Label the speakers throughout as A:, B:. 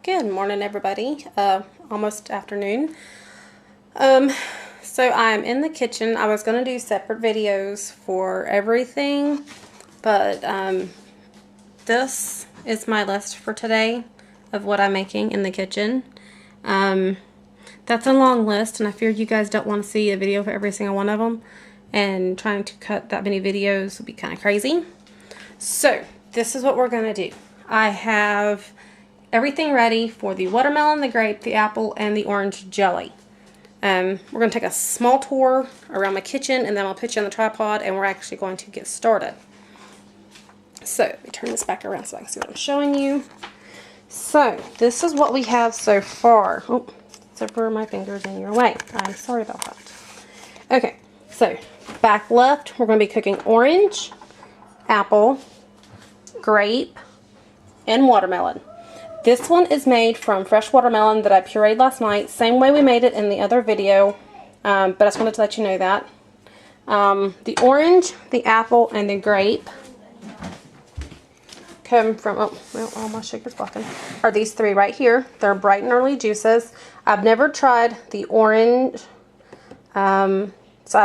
A: Good morning, everybody. Almost afternoon. So I'm in the kitchen. I was going to do separate videos for everything, but this is my list for today of what I'm making in the kitchen. That's a long list, and I fear you guys don't want to see a video for every single one of them, and trying to cut that many videos would be kind of crazy. So this is what we're going to do. I have everything ready for the watermelon, the grape, the apple, and the orange jelly. We're going to take a small tour around my kitchen, and then I'll put you on the tripod, and we're actually going to get started. So let me turn this back around so I can see what I'm showing you. So this is what we have so far. Oh, except for my fingers in your way. I'm sorry about that. Okay, so back left, we're going to be cooking orange, apple, grape, and watermelon. This one is made from fresh watermelon that I pureed last night. Same way we made it in the other video, but I just wanted to let you know that. The orange, the apple, and the grape come from, oh, well, all my sugar's blocking, are these three right here. They're bright and early juices. I've never tried the orange, so I'm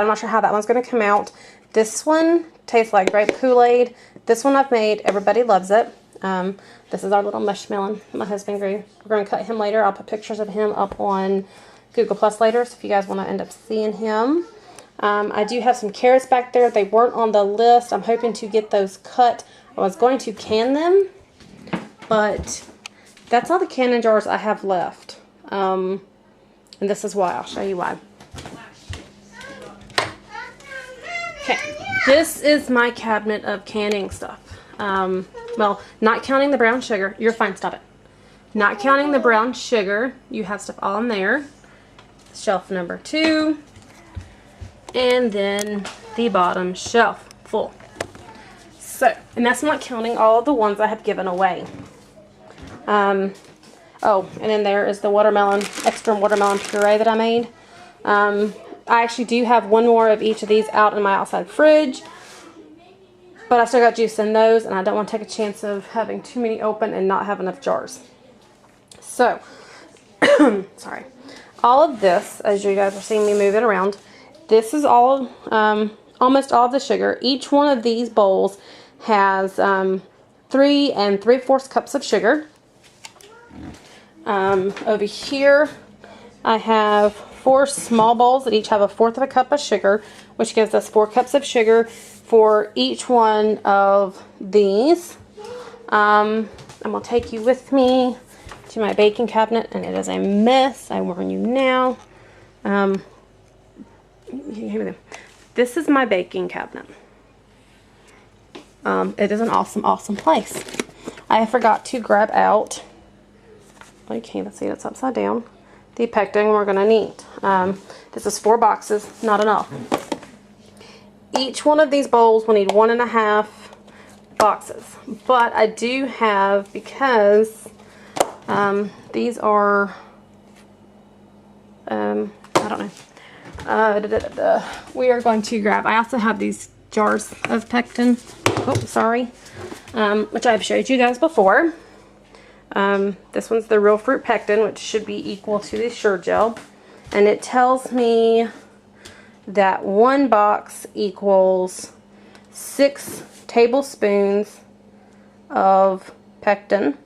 A: not sure how that one's going to come out. This one tastes like grape Kool-Aid. This one I've made. Everybody loves it. This is our little mushmelon my husband grew. We're going to cut him later. I'll put pictures of him up on Google Plus later, so if you guys want to end up seeing him. I do have some carrots back there. They weren't on the list. I'm hoping to get those cut. I was going to can them, but that's all the canning jars I have left. And this is why. I'll show you why. Okay, this is my cabinet of canning stuff. Well, not counting the brown sugar. You're fine, stop it. Not counting the brown sugar. You have stuff all in there. Shelf number 2. And then the bottom shelf full. So, and that's not counting all of the ones I have given away. Oh, and then there is the watermelon, extra watermelon puree that I made. I actually do have one more of each of these out in my outside fridge. But I still got juice in those, and I don't want to take a chance of having too many open and not have enough jars. So, sorry. All of this, as you guys are seeing me move it around, this is all, almost all of the sugar. Each one of these bowls has 3 3/4 cups of sugar. Over here, I have 4 small bowls that each have 1/4 cup of sugar, which gives us 4 cups of sugar for each one of these. I'm going to take you with me to my baking cabinet, and it is a mess, I warn you now. This is my baking cabinet. It is an awesome, awesome place. I forgot to grab out, okay, let's see, it's upside down, the pectin we're going to need. This is 4 boxes, not enough. Each one of these bowls will need 1.5 boxes, but I do have, because these are, I don't know, we are going to grab, I also have these jars of pectin, oh, sorry, which I've showed you guys before. This one's the real fruit pectin, which should be equal to the Sure-Jell, and it tells me that 1 box equals 6 tablespoons of pectin.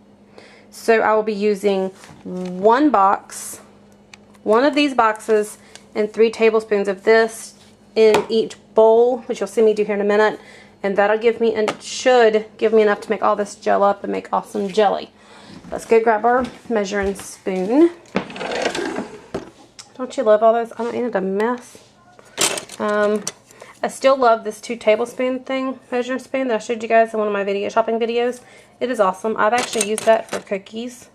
A: So I will be using 1 box, one of these boxes, and 3 tablespoons of this in each bowl, which you'll see me do here in a minute. And that'll give me, and should give me enough to make all this gel up and make awesome jelly. Let's go grab our measuring spoon. Don't you love all those? I ain't it a mess? I still love this 2 tablespoon thing, measuring spoon that I showed you guys in one of my shopping videos. It is awesome. I've actually used that for cookies.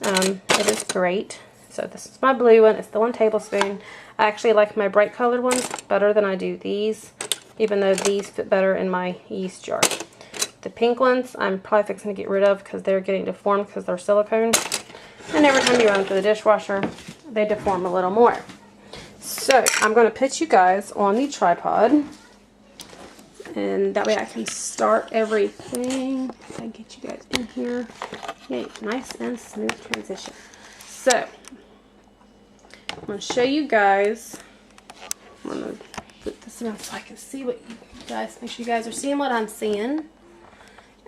A: It is great. So this is my blue one. It's the 1 tablespoon. I actually like my bright colored ones better than I do these, even though these fit better in my yeast jar. The pink ones I'm probably fixing to get rid of because they're getting deformed because they're silicone. And every time you run them through the dishwasher, they deform a little more. So I'm going to put you guys on the tripod And that way I can start everything. I get you guys in here. Yay, nice and smooth transition. So, I'm going to show you guys. I'm going to put this down so I can see what you guys, make sure you guys are seeing what I'm seeing.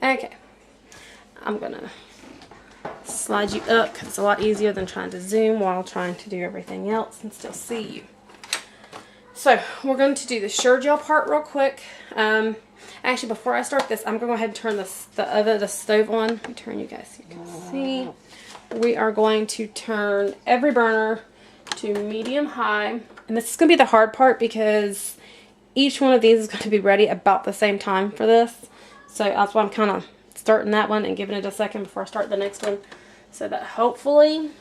A: Okay. I'm going to slide you up because it's a lot easier than trying to zoom while trying to do everything else and still see you. So we're going to do the Sure-Gel part real quick. Actually, before I start this, I'm going to go ahead and turn the stove on. Let me turn you guys so you can see. We are going to turn every burner to medium high. And this is going to be the hard part because each one of these is going to be ready about the same time for this. So that's why I'm kind of starting that one and giving it a second before I start the next one. So that hopefully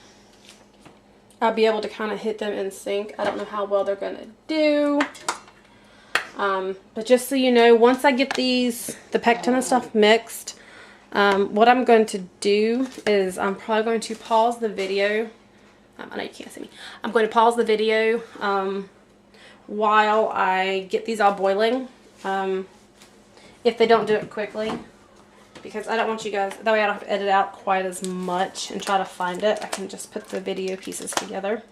A: I'll be able to kind of hit them in sync. I don't know how well they're going to do. But just so you know, once I get the pectin and stuff mixed, what I'm going to do is I'm probably going to pause the video. I know you can't see me. I'm going to pause the video while I get these all boiling. If they don't do it quickly. Because I don't want you guys, that way I don't have to edit out quite as much and try to find it. I can just put the video pieces together.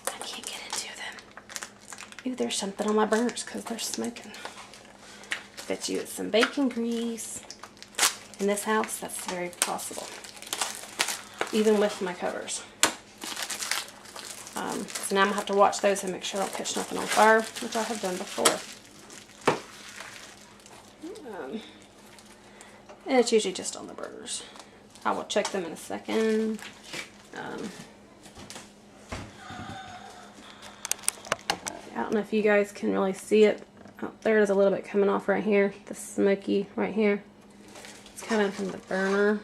A: I can't get into them. Ooh, there's something on my burners because they're smoking. Bet you it's some bacon grease. In this house, that's very possible. Even with my covers. So now I'm going to have to watch those and make sure I don't catch nothing on fire, which I have done before. And it's usually just on the burners. I will check them in a second. I don't know if you guys can really see it. Oh, there's a little bit coming off right here. The smoky right here. It's coming from the burner.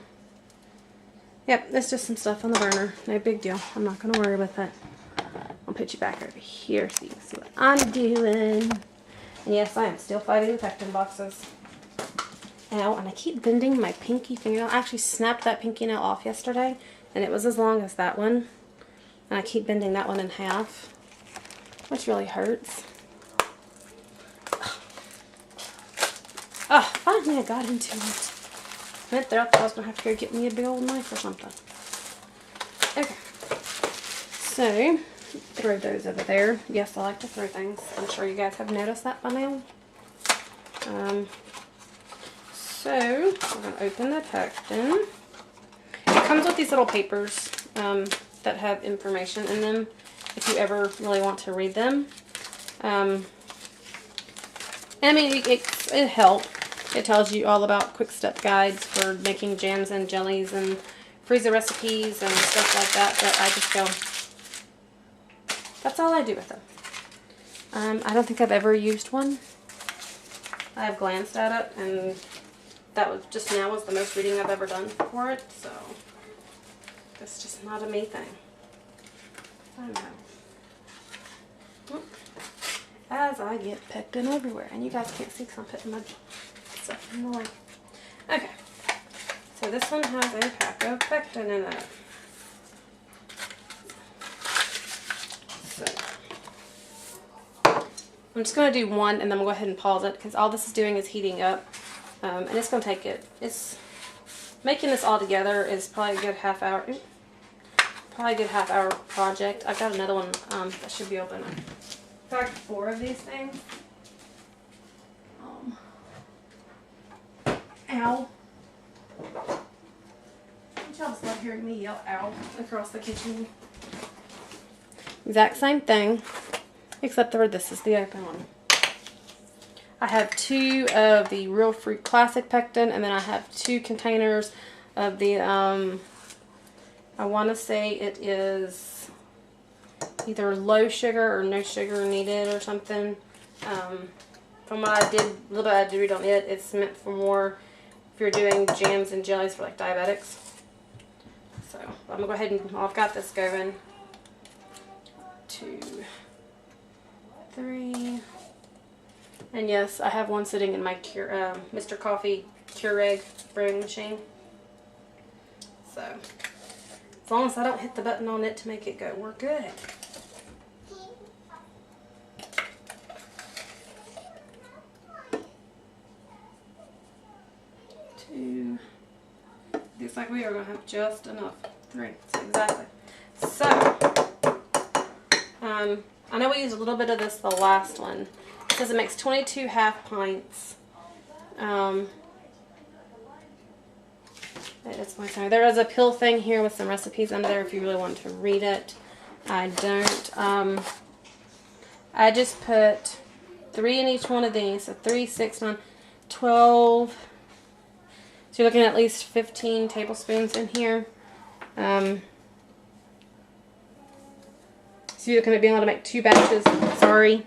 A: Yep, it's just some stuff on the burner. No big deal. I'm not going to worry with it. I'll put you back over here so you can see what I'm doing. And yes, I am still fighting the pectin boxes. Ow, and I keep bending my pinky fingernail. I actually snapped that pinky nail off yesterday, and it was as long as that one. And I keep bending that one in half, which really hurts. Ah, finally I got into it. I meant that I was going to have to go get me a big old knife or something. Okay. So, throw those over there. Yes, I like to throw things. I'm sure you guys have noticed that by now. So, we're going to open the pectin. It comes with these little papers that have information in them if you ever really want to read them. I mean, it helps. It tells you all about quick step guides for making jams and jellies and freezer recipes and stuff like that. But I just go, that's all I do with them. I don't think I've ever used one. I've glanced at it and that was just now was the most reading I've ever done for it, so that's just not a me thing. I know. As I get pectin everywhere, and you guys can't see because I'm putting my stuff in the way. Okay, so this one has a pack of pectin in it. So I'm just going to do one, and then we'll go ahead and pause it because all this is doing is heating up. And it's going to take it, making this all together is probably a good half hour, project. I've got another one that should be open. In fact, 4 of these things. Ow. Y'all just love hearing me yell ow across the kitchen. Exact same thing, except for this is the open one. I have 2 of the Real Fruit Classic Pectin, and then I have 2 containers of the, I want to say it is either low sugar or no sugar needed or something. From what I did, a little bit I did read on it, it's meant for more if you're doing jams and jellies for like diabetics. So I'm going to go ahead and, I've got this going. 2, 3... And yes, I have one sitting in my Mr. Coffee Keurig brewing machine. So, as long as I don't hit the button on it to make it go, we're good. just enough. 3, exactly. So, I know we used a little bit of this the last one. It says it makes 22 half pints. There is a pill thing here with some recipes under there if you really want to read it. I don't. I just put 3 in each one of these. So 3, 6, 9, 12. So you're looking at least 15 tablespoons in here. So you're going to be able to make 2 batches. Sorry,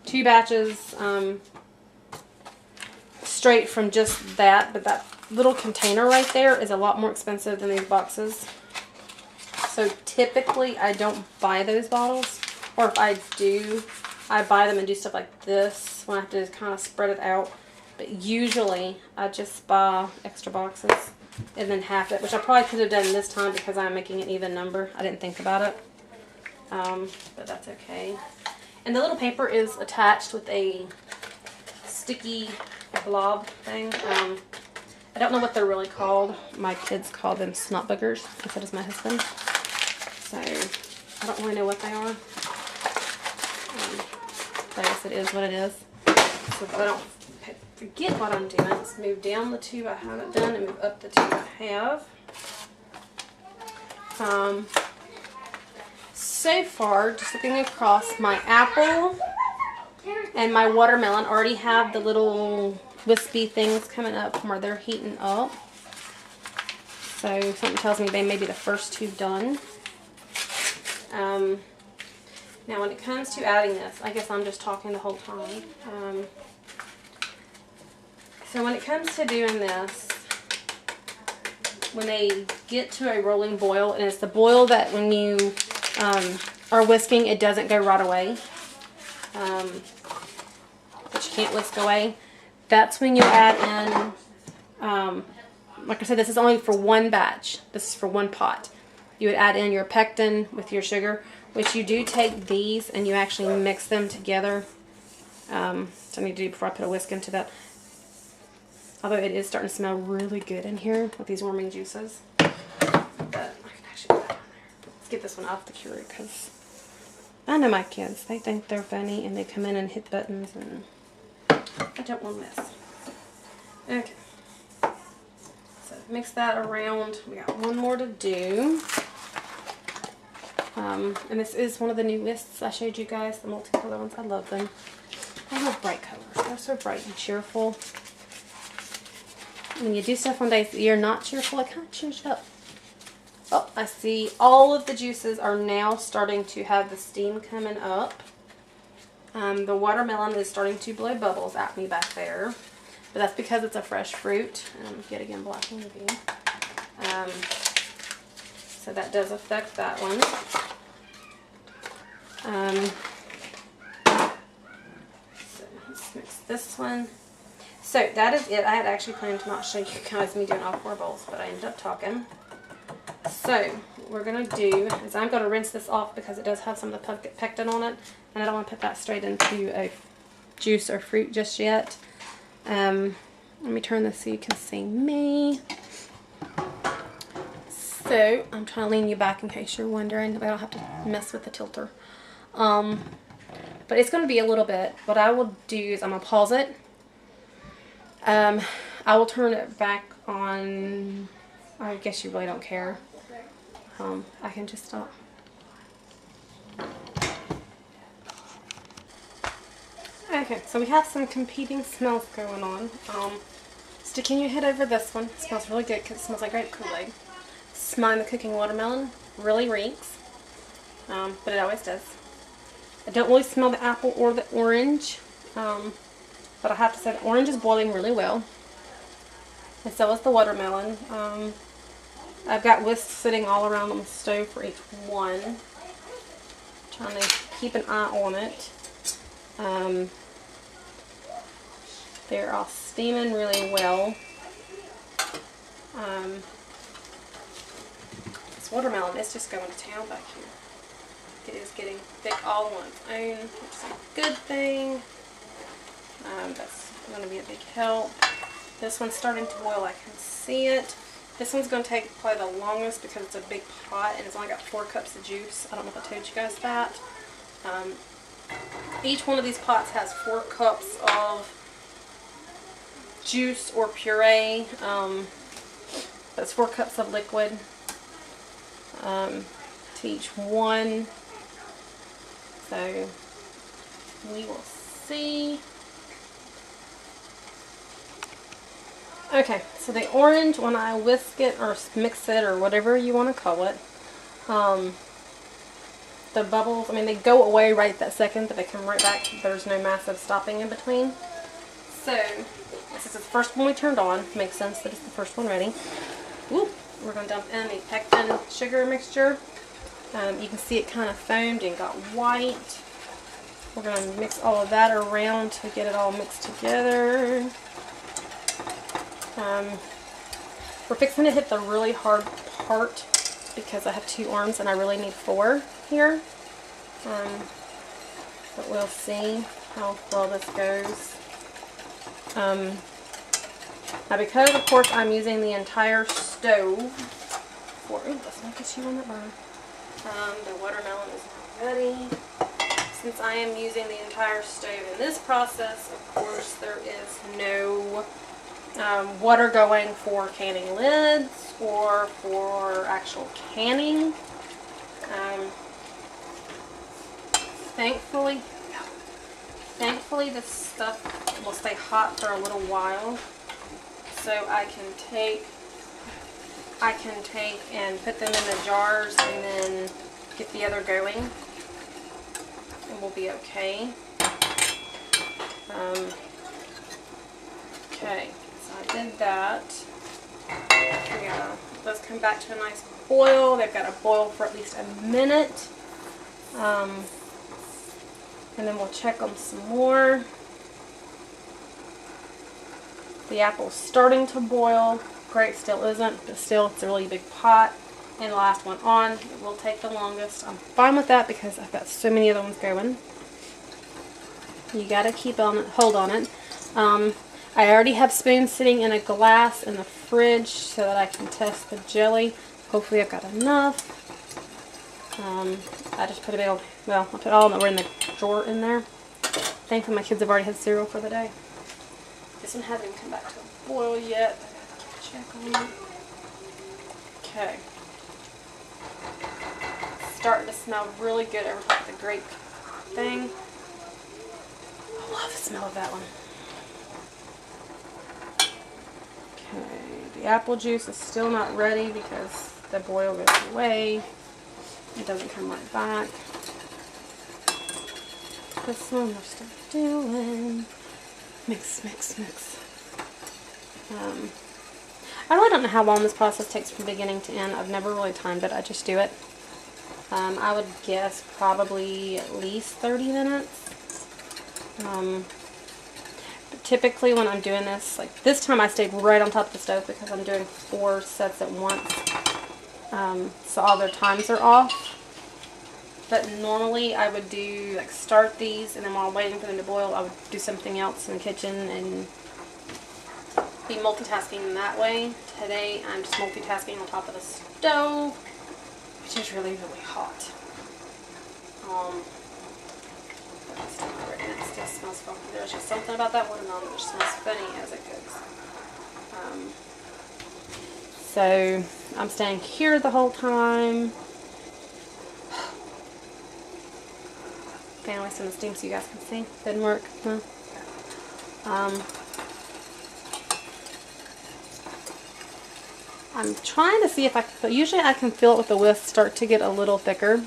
A: 2 batches straight from just that. But that little container right there is a lot more expensive than these boxes. So typically I don't buy those bottles, or if I do, I buy them and do stuff like this when I have to kind of spread it out. But usually I just buy extra boxes and then half it, which I probably could have done this time because I'm making an even number. I didn't think about it, but that's okay. And the little paper is attached with a sticky blob thing. I don't know what they're really called. My kids call them snot boogers, and so does my husband. So I don't really know what they are. But I guess it is what it is. So if I don't forget what I'm doing, let's move down the 2 I haven't done and move up the 2 I have. So far, just looking across, my apple and my watermelon already have the little wispy things coming up from where they're heating up. So something tells me they may be the first 2 done. Now when it comes to adding this, I guess I'm just talking the whole time. So when it comes to doing this, when they get to a rolling boil, and it's the boil that when you are whisking, it doesn't go right away, but you can't whisk away, that's when you add in, like I said, this is only for 1 batch. This is for 1 pot. You would add in your pectin with your sugar, which you do take these and you actually mix them together. So I need to do before I put a whisk into that. Although it is starting to smell really good in here with these warming juices. But I can actually put that on there. Let's get this one off the Keurig because I know my kids. They think they're funny and they come in and hit buttons and I don't want to miss. Okay. So mix that around. We got 1 more to do. And this is one of the new whisks I showed you guys, the multicolor ones. I love them. I love bright colors. They're so bright and cheerful. When you do stuff on days that you're not cheerful, it kind of cheers you up. Oh, I see all of the juices are now starting to have the steam coming up. The watermelon is starting to blow bubbles at me back there. But that's because it's a fresh fruit. Yet again, black and green. So that does affect that one. So let's mix this one. So that is it. I had actually planned to not show you guys me doing all 4 bowls, but I ended up talking. So what we're going to do is I'm going to rinse this off because it does have some of the pectin on it, and I don't want to put that straight into a juice or fruit just yet. Let me turn this so you can see me. So I'm trying to lean you back in case you're wondering. I don't have to mess with the tilter. But it's going to be a little bit. What I will do is I'm going to pause it. I will turn it back on. I guess you really don't care. I can just stop. Okay, so we have some competing smells going on. Sticking your head over this one. It smells really good because it smells like grape Kool-Aid. Smelling the cooking watermelon really reeks, but it always does. I don't really smell the apple or the orange, but I have to say the orange is boiling really well, and so is the watermelon. I've got whisks sitting all around on the stove for each one, trying to keep an eye on it. They're all steaming really well. This watermelon is just going to town back here. It is getting thick all on its own, which is a good thing. That's going to be a big help. This one's starting to boil. I can see it. This one's going to take probably the longest because it's a big pot and it's only got 4 cups of juice. I don't know if I told you guys that. Each one of these pots has 4 cups of juice or puree. That's 4 cups of liquid to each one. So we will see. Okay, so the orange, when I whisk it or mix it or whatever you want to call it, the bubbles, I mean, they go away right that second, but they come right back. There's no massive stopping in between. So, this is the first one we turned on. Makes sense that it's the first one ready. Woo! We're going to dump in the pectin sugar mixture. You can see it kind of foamed and got white. We're going to mix all of that around to get it all mixed together. We're fixing to hit the really hard part because I have 2 arms and I really need 4 here. But we'll see how well this goes. Now because of course I'm using the entire stove for, ooh, let's not get you on the burn. The watermelon is not ready. Since I am using the entire stove in this process, of course there is no water going for canning lids or for actual canning. Thankfully this stuff will stay hot for a little while, so I can take and put them in the jars and then get the other going, and we'll be okay. Okay. I did that. Yeah, let's come back to a nice boil. They've got to boil for at least a minute. And then we'll check them some more. The apple's starting to boil. Grape still isn't, but still it's a really big pot. And the last one on. It will take the longest. I'm fine with that because I've got so many other ones going. You gotta keep on it, hold on it. I already have spoons sitting in a glass in the fridge so that I can test the jelly. Hopefully I've got enough. I just put a big old, well, I put all in the drawer in there. Thankfully my kids have already had cereal for the day. This one hasn't even come back to a boil yet. I gotta check on it. Okay. Starting to smell really good over top of the grape thing. I love the smell of that one. Okay, the apple juice is still not ready because the boil goes away. It doesn't come right back. This one we're still doing. Mix, mix, mix. I really don't know how long this process takes from beginning to end. I've never really timed it. I just do it. I would guess probably at least 30 minutes. But typically when I'm doing this, like this time I stayed right on top of the stove because I'm doing 4 sets at once. So all their times are off. But normally I would do, like, start these and then while waiting for them to boil I would do something else in the kitchen and be multitasking in that way. Today I'm just multitasking on top of the stove, which is really, really hot. But it's still not ready. It still smells funky. There's just something about that watermelon that just smells funny as it goes. So I'm staying here the whole time. Finally some of the steam so you guys can see. Didn't work. No. I'm trying to see if I can, usually I can feel it with the whisk start to get a little thicker.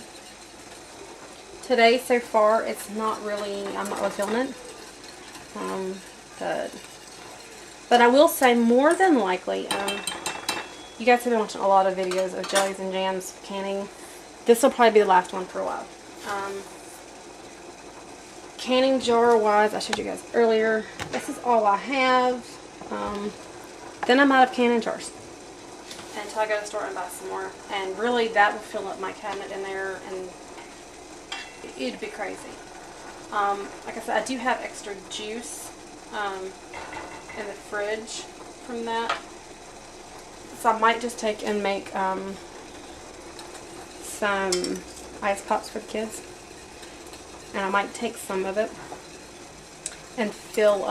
A: Today so far it's not really, I'm not really feeling it. But I will say more than likely, you guys have been watching a lot of videos of jellies and jams canning. This will probably be the last one for a while. Canning jar wise, I showed you guys earlier, this is all I have. Then I'm out of canning jars until I go to the store and buy some more, and really that will fill up my cabinet in there and it'd be crazy. Like I said, I do have extra juice in the fridge from that, So I might just take and make some ice pops for the kids. And I might take some of it and fill,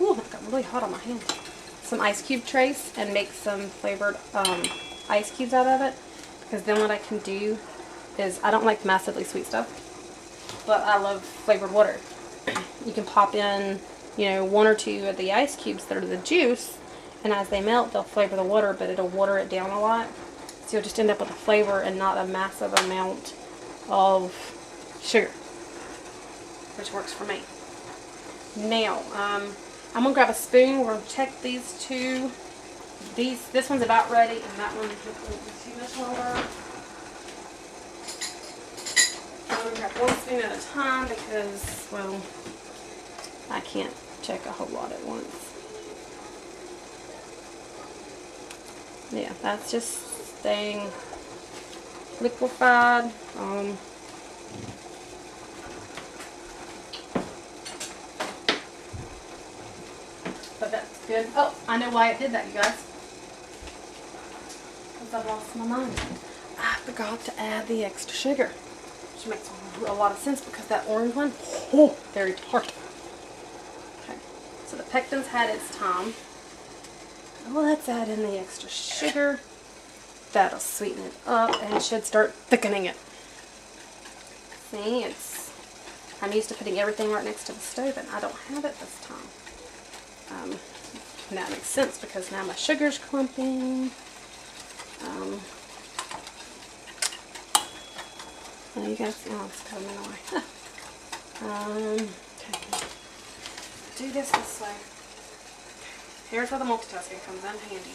A: ooh, that got really hot on my hand. Some ice cube trays and make some flavored ice cubes out of it. Because then what I can do is, I don't like massively sweet stuff, but I love flavored water. You can pop in, you know, 1 or 2 of the ice cubes that are the juice, and as they melt, they'll flavor the water, but it'll water it down a lot. So you'll just end up with a flavor and not a massive amount of sugar, which works for me. Now, I'm going to grab a spoon. We're going to check these two. This one's about ready, and that one won't be too much longer. I'm going to grab one spoon at a time because, well, I can't check a whole lot at once. Yeah, that's just staying liquefied. But that's good. Oh, I know why it did that, you guys. Because I've lost my mind. I forgot to add the extra sugar. Which makes a lot of sense because that orange one, oh, very tart. Okay, so the pectin's had its time. Well, let's add in the extra sugar. That'll sweeten it up and should start thickening it. See, I'm used to putting everything right next to the stove, and I don't have it this time. And that makes sense because now my sugar's clumping. Oh, you guys, oh, it's coming away. Okay. Do this way. Here's where the multitasking comes in handy.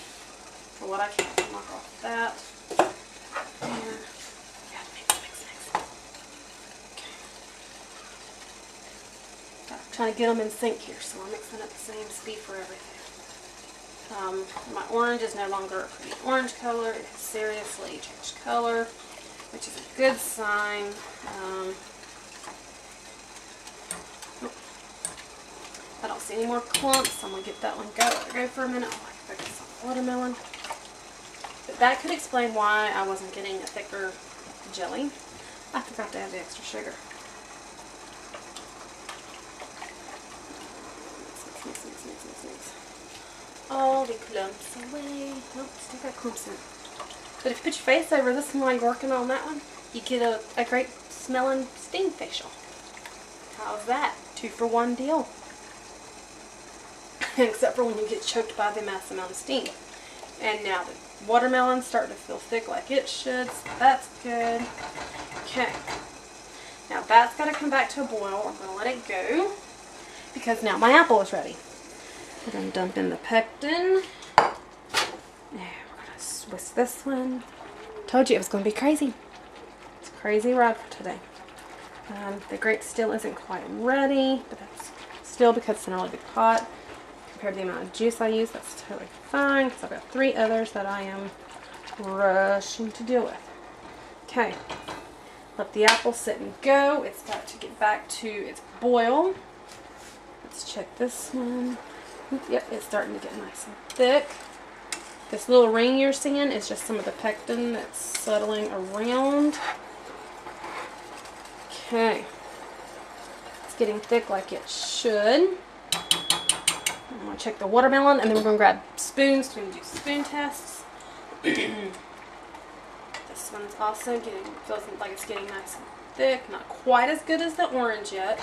A: For what I can. Knock off that. And mix. Okay. I'm trying to get them in sync here, so I'm mixing at the same speed for everything. My orange is no longer a pretty orange color. It has seriously changed color, which is a good sign. I don't see any more clumps, so I'm going to get that one go for a minute. Oh, I can focus on the watermelon. But that could explain why I wasn't getting a thicker jelly. I forgot to add the extra sugar. Mix. All the clumps away. Nope, still got clumps in it. But if you put your face over this one while you're working on that one, you get a great smelling steam facial. How's that? 2-for-1 deal. Except for when you get choked by the mass amount of steam. And now the watermelon's starting to feel thick like it should, so that's good. Okay. Now that's got to come back to a boil. I'm going to let it go because now my apple is ready. We're going to dump in the pectin. Now we're going to whisk this one. Told you it was going to be crazy. It's a crazy ride for today. The grape still isn't quite ready, but that's still because it's in a really big pot. Compared to the amount of juice I use, that's totally fine because I've got 3 others that I am rushing to deal with. Okay, let the apple sit and go. It's got to get back to its boil. Let's check this one. Yep, it's starting to get nice and thick. This little ring you're seeing is just some of the pectin that's settling around. Okay, it's getting thick like it should. I'm going to check the watermelon, and then we're going to grab spoons so we can do spoon tests. This one's also feels like it's getting nice and thick. Not quite as good as the orange yet.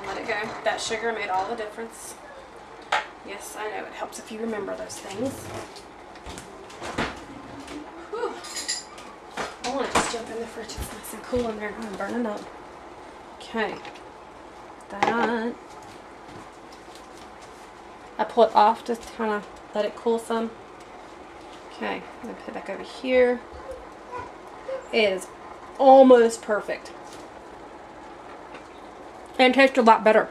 A: I'll let it go. That sugar made all the difference. Yes, I know. It helps if you remember those things. Whew. I want to just jump in the fridge. It's nice and cool in there. I'm burning up. Okay. That. I pull it off just to kind of let it cool some. Okay, I'm going to put it back over here. It is almost perfect. And tastes a lot better.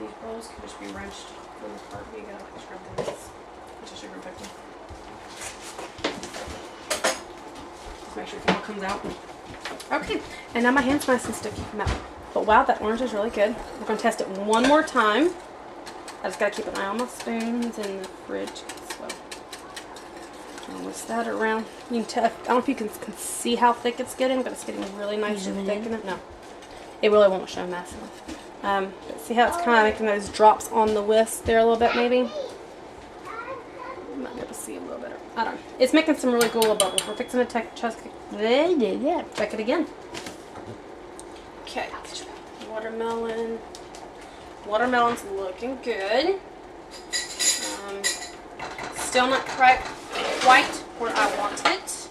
A: These bowls can just be wrenched from the part. You gotta scrub this. Which is sugar and pectin. Just make sure it all comes out. Okay, and now my hand's nice and sticky from that one. But wow, that orange is really good. We're going to test it one more time. I just gotta keep an eye on my spoons in the fridge. So I'll whisk that around. You can tell. I don't know if you can see how thick it's getting, but it's getting really nice and thick in it. No, it really won't show massively. But see how it's kind of making those drops on the whisk there a little bit, maybe. You might be able to see a little better. I don't know. It's making some really cool bubbles. We're fixing to check it again. Okay, watermelon. Watermelon's looking good. Still not quite where I want it.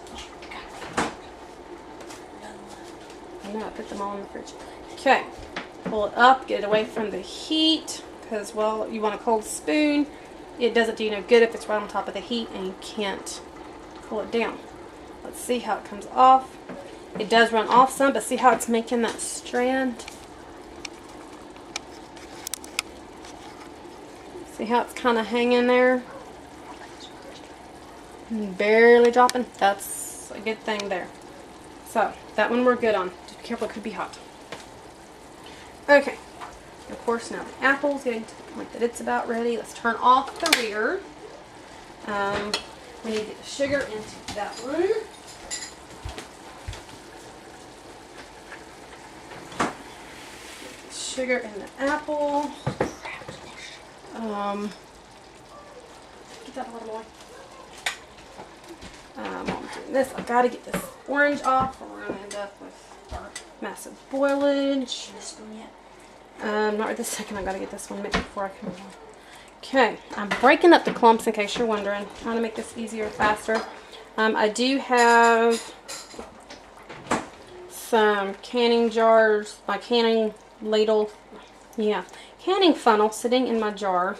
A: I know, I put them all in the fridge. Okay, pull it up, get it away from the heat, because, well, you want a cold spoon. It doesn't do you no good if it's right on top of the heat and you can't pull it down. Let's see how it comes off. It does run off some, but see how it's making that strand? See how it's kind of hanging there? Barely dropping. That's a good thing there. So, that one we're good on. Just be careful, it could be hot. Okay. Of course, now the apple's getting to the point that it's about ready. Let's turn off the rear. We need to get the sugar into that one. Sugar in the apple. Get that a little more. While I'm doing this, I've got to get this orange off, or we're going to end up with our massive boilage.
B: This one yet?
A: Not right this second. I've got to get this one mixed before I can move on. Okay, I'm breaking up the clumps in case you're wondering. Trying to make this easier, faster. I do have some canning jars, my canning ladle, canning funnel sitting in my jar.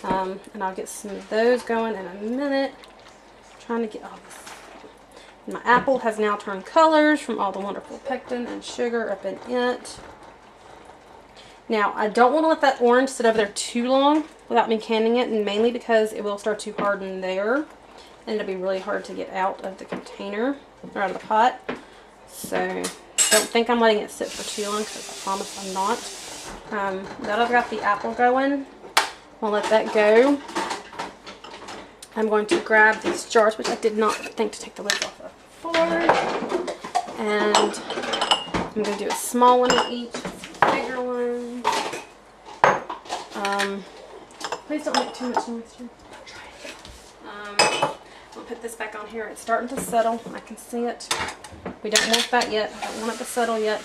A: And I'll get some of those going in a minute. Trying to get all this. And my apple has now turned colors from all the wonderful pectin and sugar up in it. Now, I don't want to let that orange sit over there too long without me canning it, and mainly because it will start to harden there. And it'll be really hard to get out of the container, or out of the pot. So, don't think I'm letting it sit for too long, because I promise I'm not. Now that I've got the apple going, I'll let that go. I'm going to grab these jars, which I did not think to take the lids off of before. And I'm going to do a small one of each, a bigger one. Please don't make too much noise here. I'll put this back on here. It's starting to settle. I can see it. We don't want that yet. I don't want it to settle yet.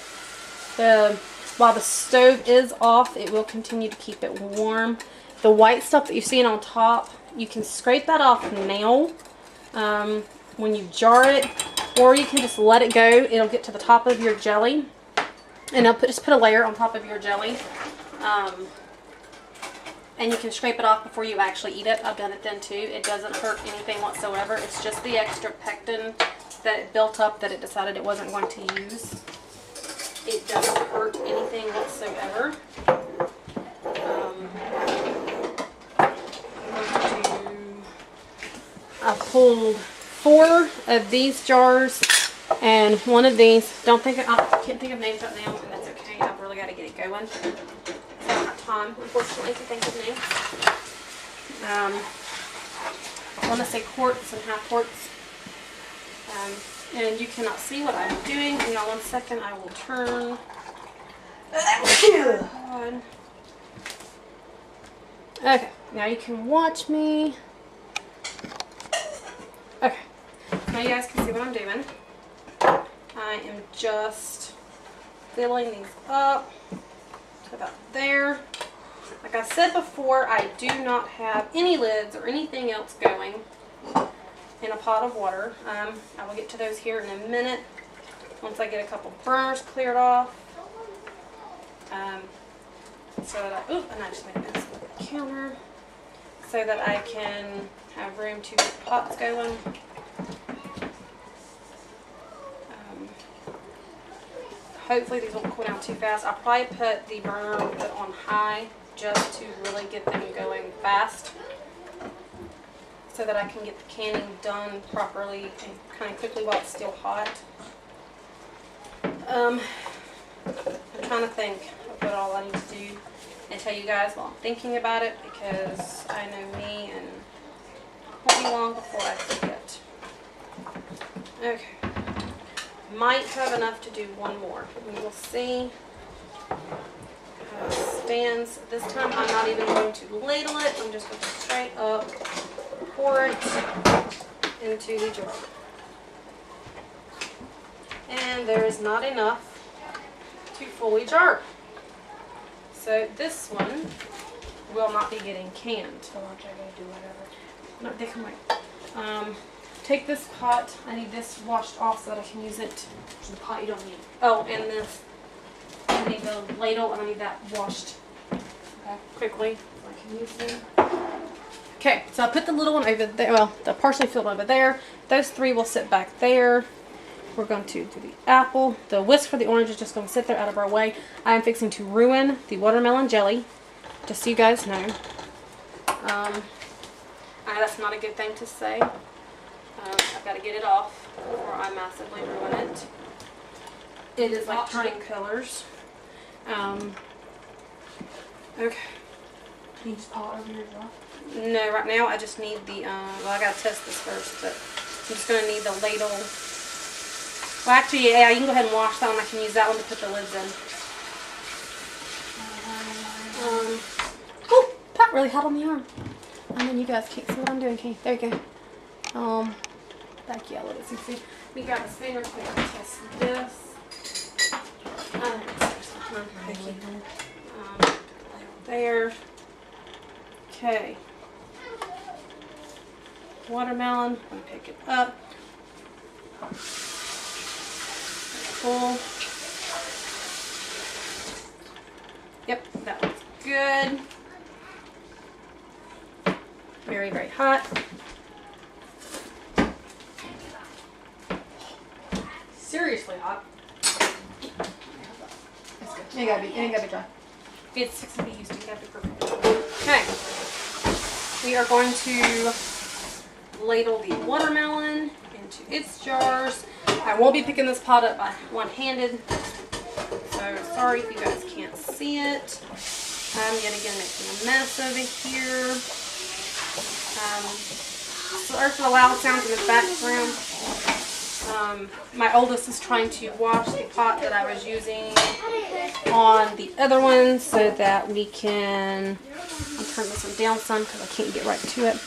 A: While the stove is off, it will continue to keep it warm. The white stuff that you're seeing on top, you can scrape that off now when you jar it, or you can just let it go. It'll get to the top of your jelly, and just put a layer on top of your jelly, and you can scrape it off before you actually eat it. I've done it then too. It doesn't hurt anything whatsoever. It's just the extra pectin that it built up that it decided it wasn't going to use. It doesn't hurt anything whatsoever. I pulled 4 of these jars and 1 of these. I can't think of names right now, and that's okay. I've really got to get it going. I don't have time, unfortunately, to think of names. I want to say quarts and half quarts. And you cannot see what I'm doing. Hang on 1 second. I will turn on. Okay, now you can watch me. Okay, now you guys can see what I'm doing. I am just filling these up to about there. Like I said before, I do not have any lids or anything else going in a pot of water. I will get to those here in a minute once I get a couple burners cleared off. So that and I just made a mess with the counter, so that I can have room to get pots going. Hopefully these won't cool down too fast. I'll probably put the burner on high just to really get them going fast, so that I can get the canning done properly and kind of quickly while it's still hot. I'm trying to think of what all I need to do. and tell you guys while I'm thinking about it, because I know me and it won't be long before I forget. Okay. Might have enough to do one more. We will see how it stands. This time I'm not even going to ladle it. I'm just going to straight up pour it into the jar. And there is not enough to fully jar. So this one will not be getting canned.
B: So much I gotta do whatever.
A: No, they can wait. Take this pot. I need this washed off so that I can use it.
B: The pot you don't need.
A: Oh, and this. I need the ladle and I need that washed quickly so I can use them. Okay, so I put the little one over there. Well, the partially filled over there. Those three will sit back there. We're going to do the apple. The whisk for the orange is just going to sit there out of our way. I am fixing to ruin the watermelon jelly, just so you guys know. I know that's not a good thing to say. I've got to get it off before I massively ruin it. It is like turning colors. Okay.
B: Need this pot over here as well?
A: No, right now I just need the, well, I got to test this first, but I'm just going to need the ladle. Well, actually, yeah, you can go ahead and wash that one. I can use that one to put the lids in. Oh, pot really hot on the arm. And then you guys can't see what I'm doing, can you? There you go. Back, yeah, let it see. Let me grab a spinner quick and test this. Thank you. There. Okay. Watermelon. I'm going to pick it up. Full. Yep, that looks good. Very, very hot. Seriously hot. It ain't gotta be dry. It's 6 to be used to. You gotta be perfect. Okay. We are going to ladle the watermelon into its jars. I won't be picking this pot up by one-handed, so sorry if you guys can't see it. I'm yet again making a mess over here. Sorry for the loud sounds in the background. My oldest is trying to wash the pot that I was using on the other one so that we can, I'll turn this one down some because I can't get right to it.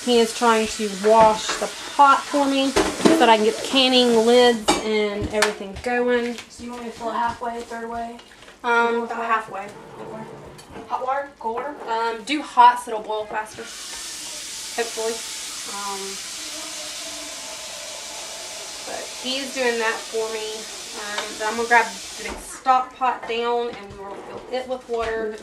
A: He is trying to wash the pot for me so that I can get the canning lids and everything going.
B: So you want me to fill it halfway, third way?
A: About halfway.
B: Hot water? Cold water?
A: Do hot so it'll boil faster. Hopefully. But he's doing that for me. Then I'm gonna grab the big stock pot down and we will fill it with water.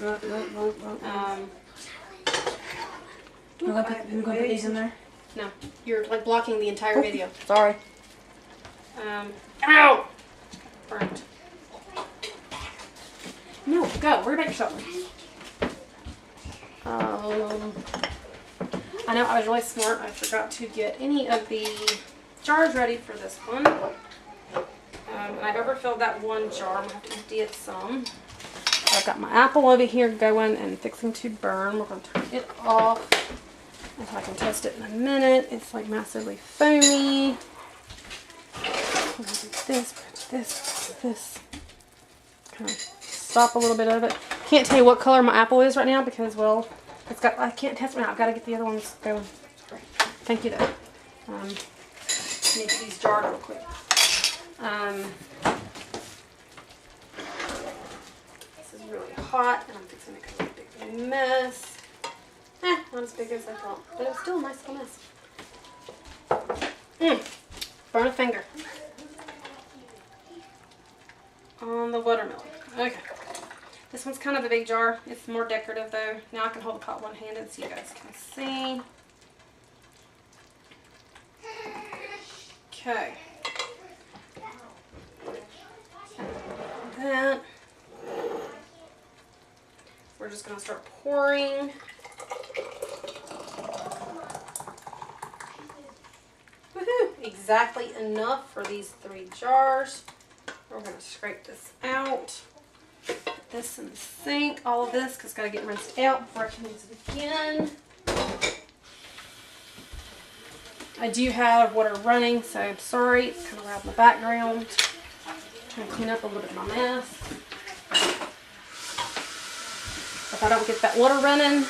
B: We're gonna put these in there?
A: No, you're like blocking the entire video.
B: Sorry.
A: Ow! Burnt. No, go. Worry about yourself. I know I was really smart. I forgot to get any of the jars ready for this one. I overfilled that one jar. I'm going to have to empty it some. I've got my apple over here going and fixing to burn. We're going to turn it off. If I can test it in a minute. It's like massively foamy. I'm going to do this. Kind of stop a little bit of it. Can't tell you what color my apple is right now because, well, it's got. I can't test it now. I've got to get the other ones going. Sorry. Thank you though. Need to get these jarred real quick. This is really hot, and I'm fixing to make a big mess. Not as big as I thought, but it's still a nice little mess. Burn a finger on the watermelon. Okay. This one's kind of a big jar. It's more decorative though. Now I can hold the pot one-handed so you guys can see. Okay. That. We're just going to start pouring. Woohoo! Exactly enough for these 3 jars. We're going to scrape this out. this in the sink, all of this, because it's got to get rinsed out before I can use it again. I do have water running, so I'm sorry, it's kind of loud in the background. Trying to clean up a little bit of my mess. If I don't get that water running,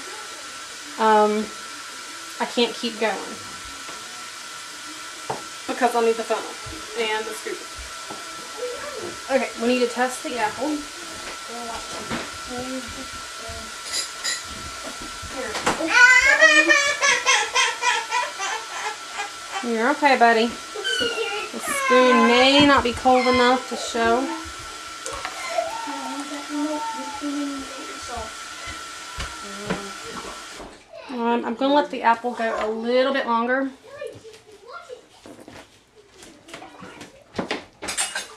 A: I can't keep going. Because I'll need the funnel and the scoop. Okay, we need to test the apple. You're okay, buddy. The spoon may not be cold enough to show. I'm going to let the apple go a little bit longer.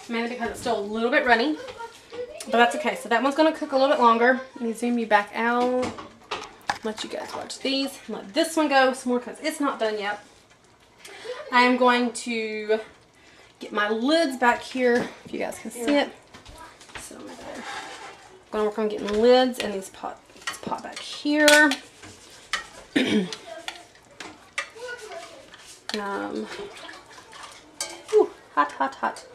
A: Mainly because it's still a little bit runny. But that's okay. So that one's going to cook a little bit longer. Let me zoom you back out. Let you guys watch these. Let this one go some more because it's not done yet. I'm going to get my lids back here, if you guys can see it. So I'm going to work on getting lids and this pot back here. Ooh, hot, hot, hot.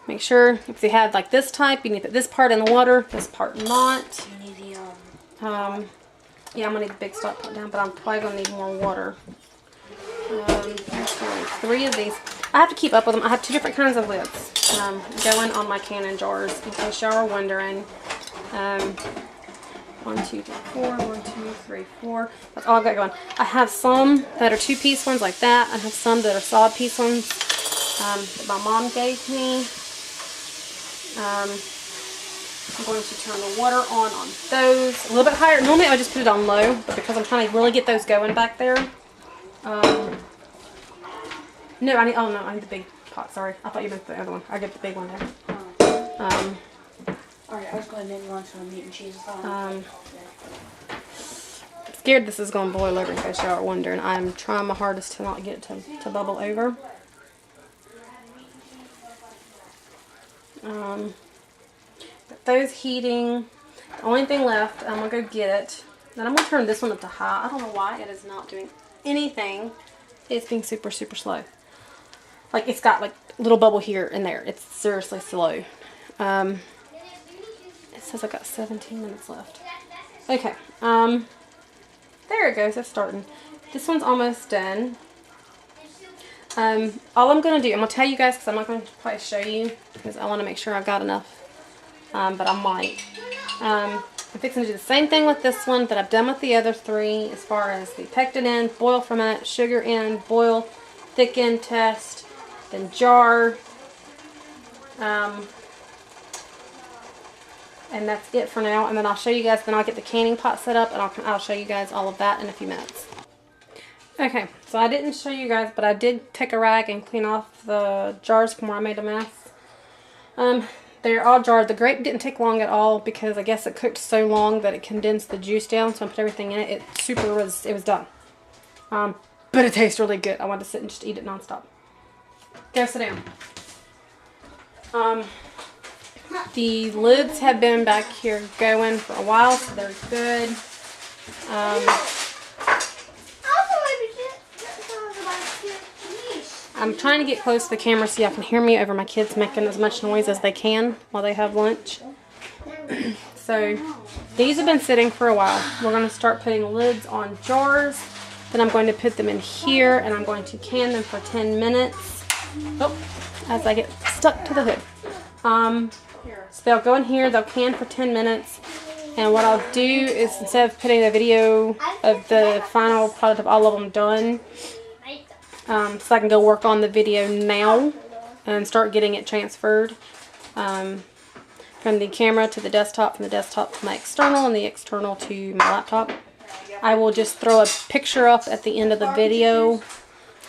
A: Make sure if you have like this type, you need to put this part in the water, this part not.
B: You need the
A: yeah, I'm gonna need the big stock pot down, but I'm probably gonna need more water. Three of these. I have to keep up with them. I have two different kinds of lids going on my cannon jars, in case y'all are wondering. 1, 2, 3, 4. 1, 2, 3, 4. That's all I've got going. I have some that are 2-piece ones like that. I have some that are solid piece ones that my mom gave me. I'm going to turn the water on those a little bit higher. Normally I would just put it on low, but because I'm trying to really get those going back there. No, I need the big pot. Sorry, I thought you meant the other one. I get the big one there.
B: Alright, I was going to make lunch on meat and cheese.
A: I'm scared this is going to boil over in case y'all are wondering. I'm trying my hardest to not get it to bubble over. Got those heating. The only thing left, I'm going to go get it. Then I'm going to turn this one up to high. I don't know why it is not doing anything. It's being super, super slow. Like, it's got like a little bubble here and there. It's seriously slow. It says I've got 17 minutes left. Okay. There it goes. It's starting. This one's almost done. All I'm going to do, I'm going to tell you guys because I'm not going to probably show you because I want to make sure I've got enough. But I might. I'm fixing to do the same thing with this one that I've done with the other three as far as the pectin in, boil for a minute, sugar in, boil, thicken, test, then jar. And that's it for now. And then I'll show you guys, then I'll get the canning pot set up and I'll show you guys all of that in a few minutes. Okay, so I didn't show you guys, but I did take a rag and clean off the jars from where I made a mess. They're all jarred. The grape didn't take long at all because I guess it cooked so long that it condensed the juice down. So I put everything in it. It was done. But it tastes really good. I wanted to sit and just eat it nonstop. Go sit down. The lids have been back here going for a while, so they're good. I'm trying to get close to the camera so y'all can hear me over my kids making as much noise as they can while they have lunch. So these have been sitting for a while. We're going to start putting lids on jars. Then I'm going to put them in here and I'm going to can them for 10 minutes. Oh, as I get stuck to the hood. So they'll go in here, they'll can for 10 minutes. And what I'll do is instead of putting a video of the final product of all of them done, so I can go work on the video now and start getting it transferred from the camera to the desktop, from the desktop to my external, and the external to my laptop. I will just throw a picture up at the end of the video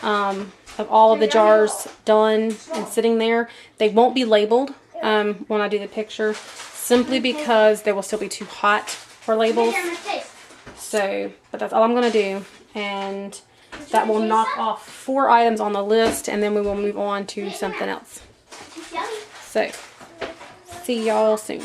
A: of all of the jars done and sitting there. They won't be labeled when I do the picture, simply because they will still be too hot for labels. So, but that's all I'm going to do, and that will knock off 4 items on the list, and then we will move on to something else. So, see y'all soon.